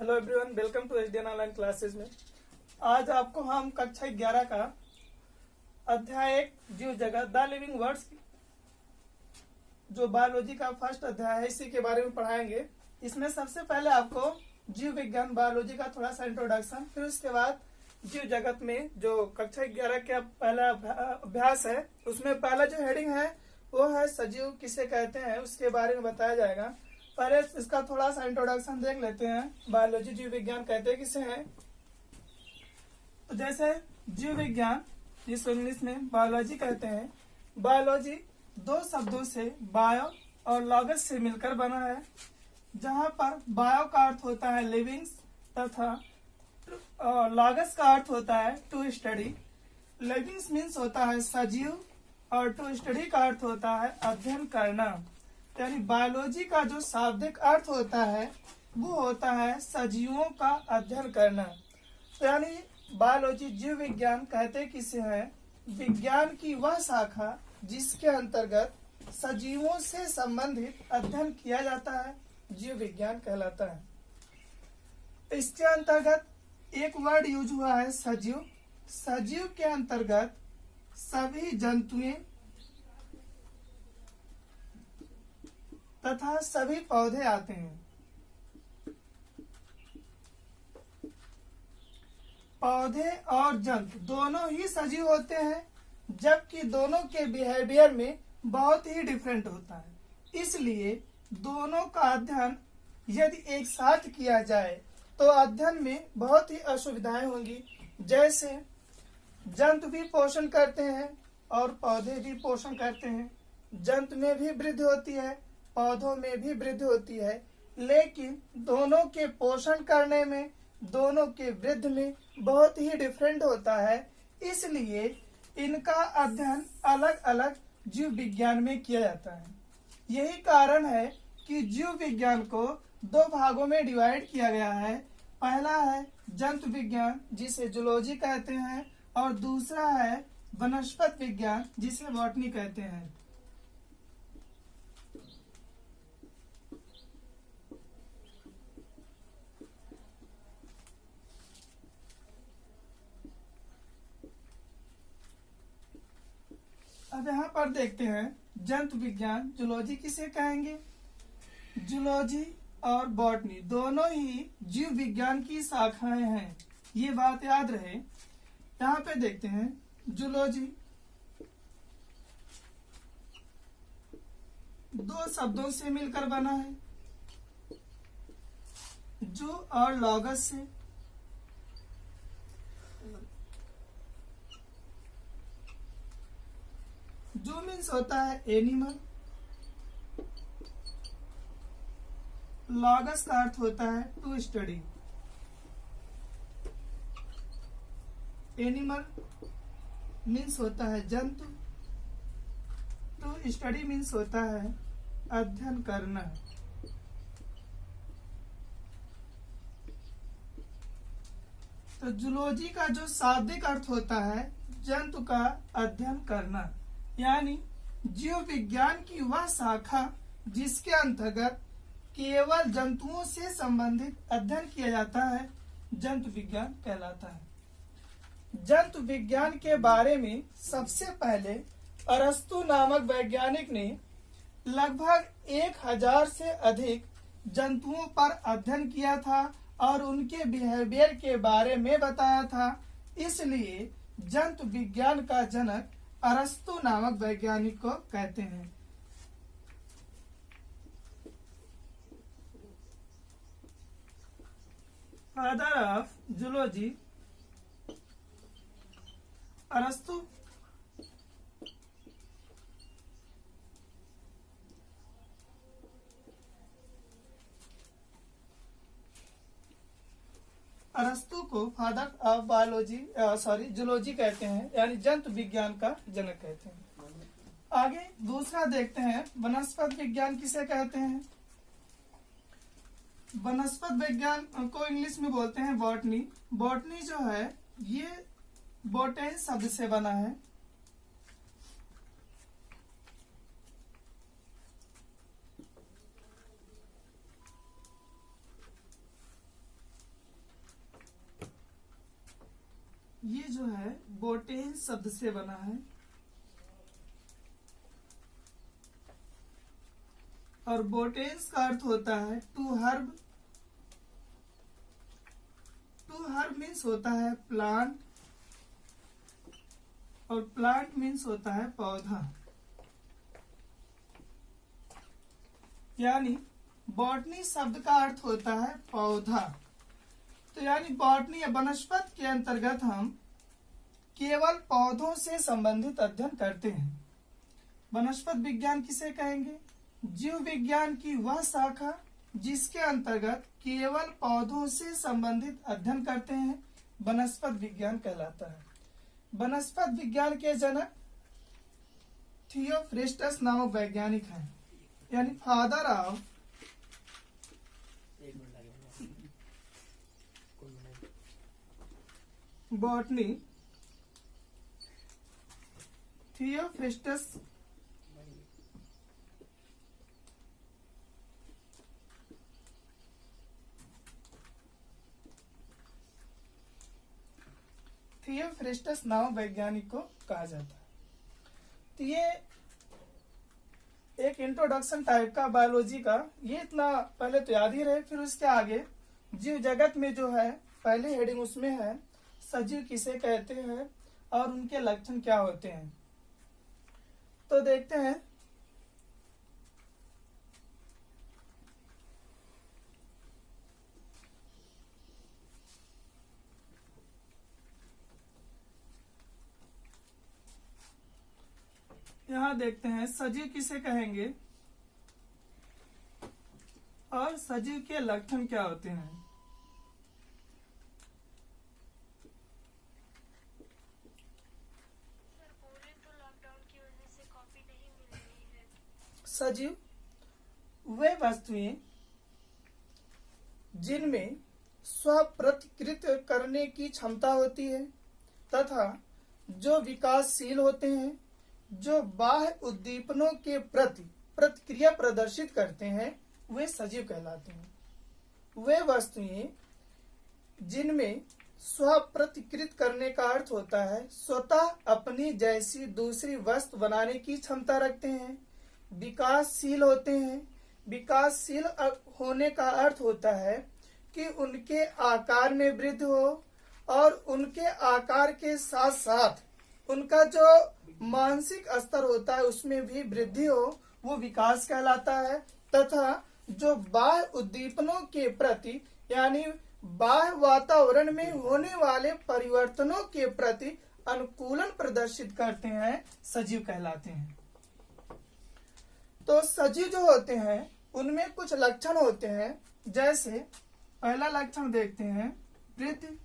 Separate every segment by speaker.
Speaker 1: Hello everyone, welcome to HDN online classes में। आज आपको हम कक्षा 11 का अध्याय 1 जीव जगत द लिविंग वर्ड्स जो बायोलॉजी का फर्स्ट अध्याय है इसी के बारे में पढ़ाएंगे। इसमें सबसे पहले आपको जीव विज्ञान बायोलॉजी का थोड़ा सा इंट्रोडक्शन, फिर उसके बाद जीव जगत में जो कक्षा 11 का पहला अभ्यास है उसमें पहला जो हेडिंग है वो है सजीव किसे कहते हैं, उसके बारे में बताया जाएगा। पहले इसका थोड़ा सा इंट्रोडक्शन देख लेते हैं। बायोलॉजी जीव विज्ञान कहते किसे हैं। तो जैसे जीव विज्ञान जिसको इंग्लिश में बायोलॉजी कहते हैं, बायोलॉजी दो शब्दों से बायो और लॉगस से मिलकर बना है, जहां पर बायो का अर्थ होता है लिविंग्स तथा लॉगस का अर्थ होता है टू स्टडी। लिविंग्स मीन्स होता है सजीव और टू स्टडी का अर्थ होता है अध्ययन करना। यानी बायोलॉजी का जो शाब्दिक अर्थ होता है वो होता है सजीवों का अध्ययन करना। तो यानी बायोलॉजी जीव विज्ञान कहते किसे हैं, विज्ञान की वह शाखा जिसके अंतर्गत सजीवों से संबंधित अध्ययन किया जाता है, जीव विज्ञान कहलाता है। इसके अंतर्गत एक वर्ड यूज हुआ है सजीव। सजीव के अंतर्गत सभी जंतुएं तथा सभी पौधे आते हैं। पौधे और जंतु दोनों ही सजीव होते हैं, जबकि दोनों के बिहेवियर में बहुत ही डिफरेंट होता है। इसलिए दोनों का अध्ययन यदि एक साथ किया जाए तो अध्ययन में बहुत ही असुविधाएं होंगी। जैसे जंतु भी पोषण करते हैं और पौधे भी पोषण करते हैं। जंतु में भी वृद्धि होती है, पौधों में भी वृद्धि होती है, लेकिन दोनों के पोषण करने में, दोनों के वृद्धि में बहुत ही डिफरेंट होता है। इसलिए इनका अध्ययन अलग अलग जीव विज्ञान में किया जाता है। यही कारण है कि जीव विज्ञान को दो भागों में डिवाइड किया गया है। पहला है जंतु विज्ञान जिसे जूलॉजी कहते हैं, और दूसरा है वनस्पति विज्ञान जिसे बॉटनी कहते हैं। अब यहाँ पर देखते हैं जंतु विज्ञान जूलॉजी किसे कहेंगे। जूलॉजी और बॉटनी दोनों ही जीव विज्ञान की शाखाएं हैं, ये बात याद रहे। यहाँ पे देखते हैं जूलॉजी दो शब्दों से मिलकर बना है, जू और लॉगस से। जू मीन्स होता है एनिमल, लॉगस का अर्थ होता है टू स्टडी। एनिमल मीन्स होता है जंतु, टू स्टडी मीन्स होता है अध्ययन करना। तो जूलॉजी का जो शाब्दिक अर्थ होता है जंतु का अध्ययन करना, यानी जीव विज्ञान की वह शाखा जिसके अंतर्गत केवल जंतुओं से संबंधित अध्ययन किया जाता है, जंतु विज्ञान कहलाता है। जंतु विज्ञान के बारे में सबसे पहले अरस्तु नामक वैज्ञानिक ने लगभग 1000 से अधिक जंतुओं पर अध्ययन किया था और उनके बिहेवियर के बारे में बताया था। इसलिए जंतु विज्ञान का जनक अरस्तु नामक वैज्ञानिक को कहते हैं। फादर ऑफ जूलॉजी अरस्तु। अरस्तु को फादर ऑफ बायोलॉजी जूलॉजी कहते हैं, यानी जंतु विज्ञान का जनक कहते हैं। आगे दूसरा देखते हैं वनस्पति विज्ञान किसे कहते हैं। वनस्पति विज्ञान को इंग्लिश में बोलते हैं बॉटनी। बॉटनी जो है ये बोटेन शब्द से बना है। ये जो है बोटेंस शब्द से बना है और बोटेंस का अर्थ होता है to herb. To herb means होता है प्लांट और प्लांट मीन्स होता है पौधा। यानी बॉटनी शब्द का अर्थ होता है पौधा। तो यानी बॉटनी या वनस्पति के अंतर्गत हम केवल पौधों से संबंधित अध्ययन करते हैं। वनस्पति विज्ञान किसे कहेंगे? जीव विज्ञान की वह शाखा जिसके अंतर्गत केवल पौधों से संबंधित अध्ययन करते हैं वनस्पति विज्ञान कहलाता है। वनस्पति विज्ञान के जनक थियोफ्रेस्टस नामक वैज्ञानिक हैं, यानी father of botany Theophrastus Theophrastus नामक वैज्ञानिक को कहा जाता है। तो ये एक इंट्रोडक्शन टाइप का बायोलॉजी का, ये इतना पहले तो याद ही रहे। फिर उसके आगे जीव जगत में जो है पहले हेडिंग उसमें है सजीव किसे कहते हैं और उनके लक्षण क्या होते हैं। तो देखते हैं। यहाँ देखते हैं सजीव किसे कहेंगे और सजीव के लक्षण क्या होते हैं। सजीव वे वस्तुएं जिनमें स्वप्रतिकृत करने की क्षमता होती है तथा जो विकासशील होते हैं, जो बाह्य उद्दीपनों के प्रति प्रतिक्रिया प्रदर्शित करते हैं, वे सजीव कहलाते हैं। वे वस्तुएं जिनमें स्वप्रतिकृत करने का अर्थ होता है स्वतः अपनी जैसी दूसरी वस्तु बनाने की क्षमता रखते हैं, विकासशील होते हैं। विकासशील होने का अर्थ होता है कि उनके आकार में वृद्धि हो और उनके आकार के साथ साथ उनका जो मानसिक स्तर होता है उसमें भी वृद्धि हो, वो विकास कहलाता है। तथा जो बाह्य उद्दीपनों के प्रति यानी बाह्य वातावरण में होने वाले परिवर्तनों के प्रति अनुकूलन प्रदर्शित करते हैं, सजीव कहलाते हैं। तो सजीव जो होते हैं उनमें कुछ लक्षण होते हैं। जैसे पहला लक्षण देखते हैं वृद्धि,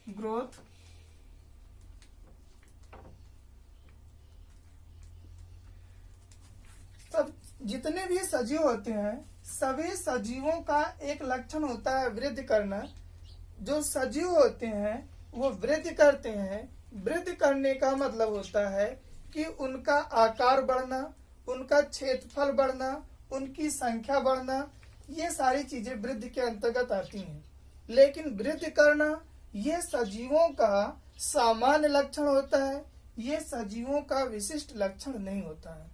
Speaker 1: ग्रोथ। सब जितने भी सजीव होते हैं सभी सजीवों का एक लक्षण होता है वृद्धि करना। जो सजीव होते हैं वो वृद्धि करते हैं। वृद्धि करने का मतलब होता है कि उनका आकार बढ़ना, उनका क्षेत्रफल बढ़ना, उनकी संख्या बढ़ना, ये सारी चीजें वृद्धि के अंतर्गत आती हैं। लेकिन वृद्धि करना ये सजीवों का सामान्य लक्षण होता है, ये सजीवों का विशिष्ट लक्षण नहीं होता है।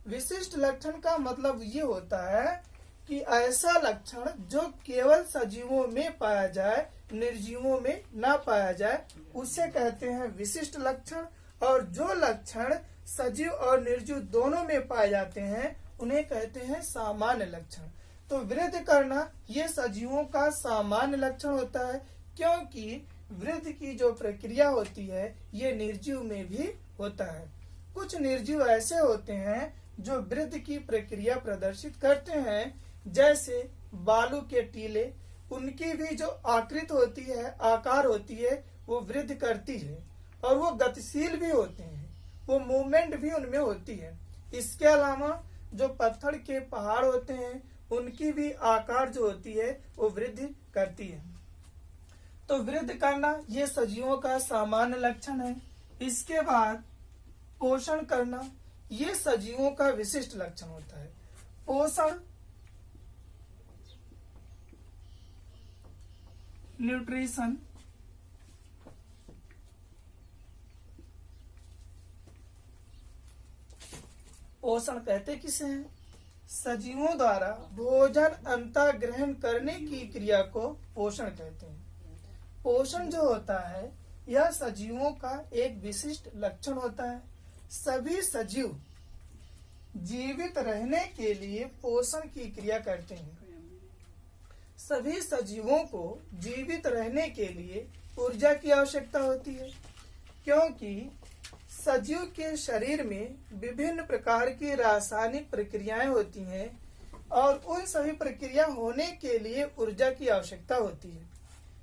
Speaker 1: विशिष्ट लक्षण का मतलब ये होता है कि ऐसा लक्षण जो केवल सजीवों में पाया जाए, निर्जीवों में ना पाया जाए, उसे कहते हैं विशिष्ट लक्षण। और जो लक्षण सजीव और निर्जीव दोनों में पाए जाते हैं उन्हें कहते हैं सामान्य लक्षण। तो वृद्धि करना ये सजीवों का सामान्य लक्षण होता है, क्योंकि वृद्धि की जो प्रक्रिया होती है ये निर्जीव में भी होता है। कुछ निर्जीव ऐसे होते हैं जो वृद्धि की प्रक्रिया प्रदर्शित करते हैं, जैसे बालू के टीले, उनकी भी जो आकृति होती है, आकार होती है, वो वृद्धि करती है और वो गतिशील भी होते हैं, वो मूवमेंट भी उनमें होती है। इसके अलावा जो पत्थर के पहाड़ होते हैं उनकी भी आकार जो होती है वो वृद्धि करती है। तो वृद्धि करना ये सजीवों का सामान्य लक्षण है। इसके बाद पोषण करना ये सजीवों का विशिष्ट लक्षण होता है। पोषण न्यूट्रिशन, पोषण कहते किसे हैं? सजीवों द्वारा भोजन अंतःग्रहण करने की क्रिया को पोषण कहते हैं। पोषण जो होता है यह सजीवों का एक विशिष्ट लक्षण होता है। सभी सजीव जीवित रहने के लिए पोषण की क्रिया करते हैं। सभी सजीवों को जीवित रहने के लिए ऊर्जा की आवश्यकता होती है, क्योंकि सजीव के शरीर में विभिन्न प्रकार की रासायनिक प्रक्रियाएं होती हैं और उन सभी प्रक्रिया होने के लिए ऊर्जा की आवश्यकता होती है।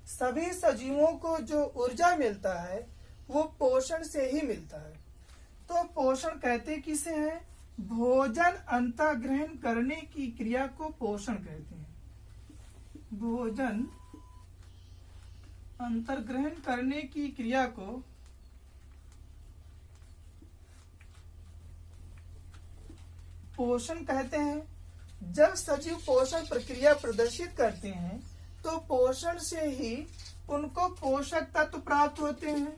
Speaker 1: सभी सजीवों को जो ऊर्जा मिलता है वो पोषण से ही मिलता है। तो पोषण कहते किसे हैं? भोजन अंतःग्रहण करने की क्रिया को पोषण कहते हैं। भोजन अंतर्ग्रहण करने की क्रिया को पोषण कहते हैं। जब सजीव पोषण प्रक्रिया प्रदर्शित करते हैं तो पोषण से ही उनको पोषक तत्व प्राप्त होते हैं।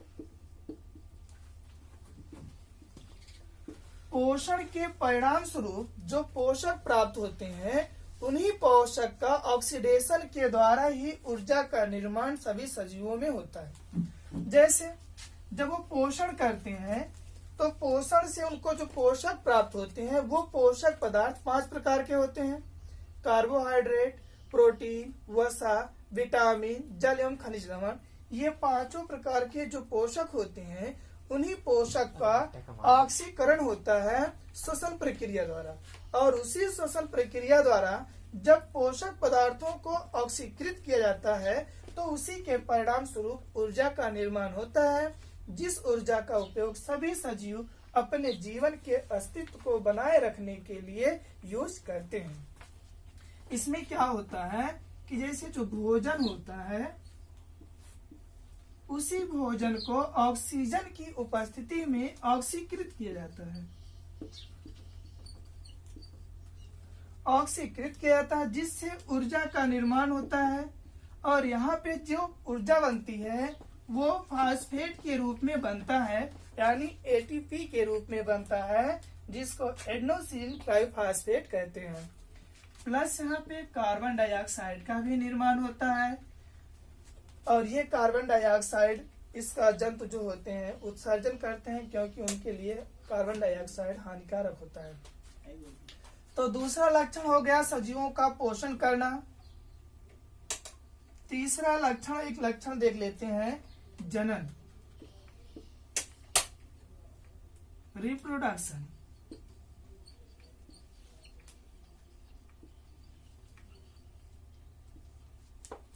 Speaker 1: पोषण के परिणाम स्वरूप जो पोषक प्राप्त होते हैं उन्हीं पोषक का ऑक्सीडेशन के द्वारा ही ऊर्जा का निर्माण सभी सजीवों में होता है। जैसे जब वो पोषण करते हैं तो पोषण से उनको जो पोषक प्राप्त होते हैं वो पोषक पदार्थ 5 प्रकार के होते हैं: कार्बोहाइड्रेट, प्रोटीन, वसा, विटामिन, जल एवं खनिज लवण। ये 5 प्रकार के जो पोषक होते हैं उन्हीं पोषक का ऑक्सीकरण होता है श्वसन प्रक्रिया द्वारा, और उसी श्वसन प्रक्रिया द्वारा जब पोषक पदार्थों को ऑक्सीकृत किया जाता है तो उसी के परिणाम स्वरूप ऊर्जा का निर्माण होता है, जिस ऊर्जा का उपयोग सभी सजीव अपने जीवन के अस्तित्व को बनाए रखने के लिए यूज करते हैं। इसमें क्या होता है कि जैसे जो भोजन होता है उसी भोजन को ऑक्सीजन की उपस्थिति में ऑक्सीकृत किया जाता है। ऑक्सीकृत किया जाता है जिससे ऊर्जा का निर्माण होता है, और यहाँ पे जो ऊर्जा बनती है वो फास्फेट के रूप में बनता है, यानी एटीपी के रूप में बनता है, जिसको एडेनोसिन ट्राइफॉस्फेट कहते हैं। प्लस यहाँ पे कार्बन डाइऑक्साइड का भी निर्माण होता है, और ये कार्बन डाइऑक्साइड इसका जंतु जो होते हैं उत्सर्जन करते हैं, क्योंकि उनके लिए कार्बन डाइऑक्साइड हानिकारक होता है। तो दूसरा लक्षण हो गया सजीवों का पोषण करना। तीसरा लक्षण, एक लक्षण देख लेते हैं, जनन, रिप्रोडक्शन।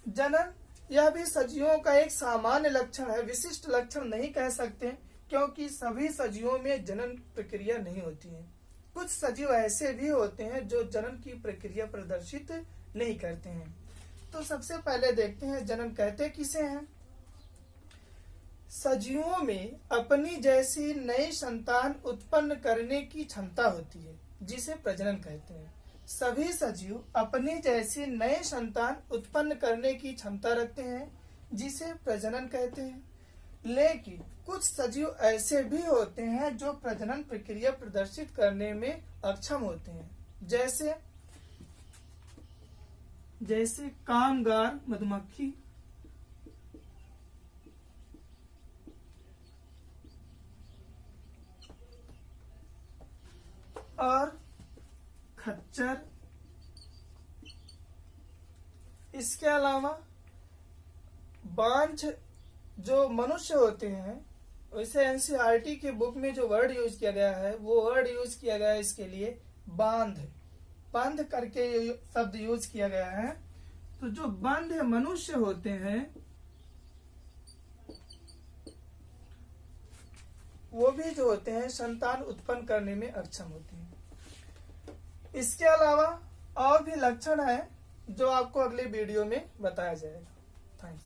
Speaker 1: जनन यह भी सजीवों का एक सामान्य लक्षण है, विशिष्ट लक्षण नहीं कह सकते, क्योंकि सभी सजीवों में जनन प्रक्रिया नहीं होती है। कुछ सजीव ऐसे भी होते हैं जो जनन की प्रक्रिया प्रदर्शित नहीं करते हैं। तो सबसे पहले देखते हैं जनन कहते किसे हैं। सजीवों में अपनी जैसी नई संतान उत्पन्न करने की क्षमता होती है, जिसे प्रजनन कहते हैं। सभी सजीव अपनी जैसी नए संतान उत्पन्न करने की क्षमता रखते हैं, जिसे प्रजनन कहते हैं। लेकिन कुछ सजीव ऐसे भी होते हैं जो प्रजनन प्रक्रिया प्रदर्शित करने में अक्षम होते हैं, जैसे कामगार मधुमक्खी, और खच्चर। इसके अलावा बांझ जो मनुष्य होते हैं, वैसे एनसीईआरटी की बुक में जो वर्ड यूज किया गया है वो वर्ड यूज किया गया है इसके लिए बांध, बंध करके शब्द यूज किया गया है। तो जो बंध मनुष्य होते हैं वो भी जो होते हैं संतान उत्पन्न करने में अक्षम होते हैं। इसके अलावा और भी लक्षण है जो आपको अगले वीडियो में बताया जाएगा। थैंक्स।